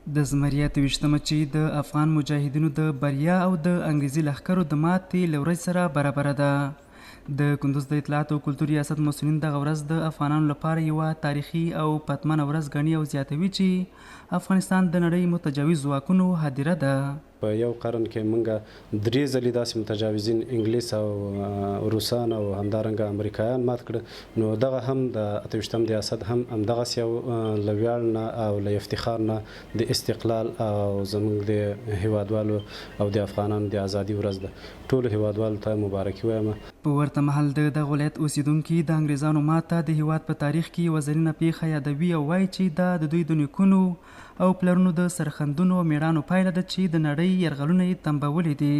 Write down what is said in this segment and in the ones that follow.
دزمري 28مه چې د افغان مجاهدینو د بریا او د انګريزي لښکرو د ماتې له ورځې سره برابره ده. د کندوز د اطلاعات او کلتور ریاست مسؤلین دغه ورځ د افغانانو لپاره یوه تاریخي او پتمنه ورځ ګڼي او زیاتوي چې افغانستان د نړۍ متجاوز ځواکونو هدیره ده. په یو قرن کې موږ 3 ځلې داسې متجاوزین انګلیس او روسان او همدارنګه امریکایان مات کړه، نو دغه هم د 28م ریاست هم همدغسې یو له ویاړ نه او له افتخار نه د استقلال او زموږ د هیوادوالو او د افغانانو د ازادي ورځ ده. ټولو هیوادوالو ته مبارکي وایم. په ورته مهال د دغه ولایت اوسیدونکي د انګریزانو ماته د هیواد په تاریخ کې یوه زرینه پیښه یادوي او وایي چې دا د دوی د نیکونو او پلرونو د سرښندنو او میړانو پایله ده چې د نړۍ یرغلونه یې تنبولي دي.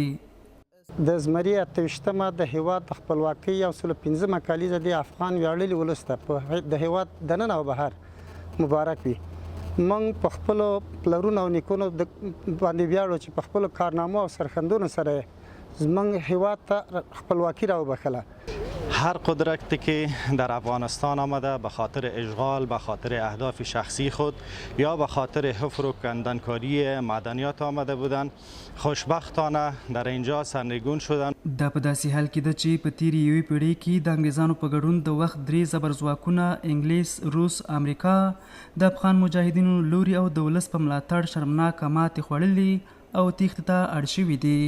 دزمري 28مه د هېواد د خپلواکۍ یو سل 15مه کلیزه د افغان ویاړلي ولس ته په د هېواد دننه او بهر مبارک وي. موږ په خپلو پلرونو او نیکونو باندې ویاړو چې په خپلو کارنامو او سرښندنو سره زموږ هېواد ته خپلواکي راوبخله. هر قدرتی که در افغانستان آمده به خاطر اشغال، به خاطر اهداف شخصی خود یا به خاطر حفر و کندنکاری معدنیات آمده بودند، خوشبختانه در اینجا سرنگون شدند. دا په داسې حال کې ده چې په تیرې یوې پیړۍ کې د انګریزانو په ګډون د وخت 3 زبرځواکونه انګلیس، روس، امریکا د افغان مجاهدینو لوري او د ولس په ملاتړ شرمناکه ماتې خوړلې او تیښتې ته اړ شوي دي.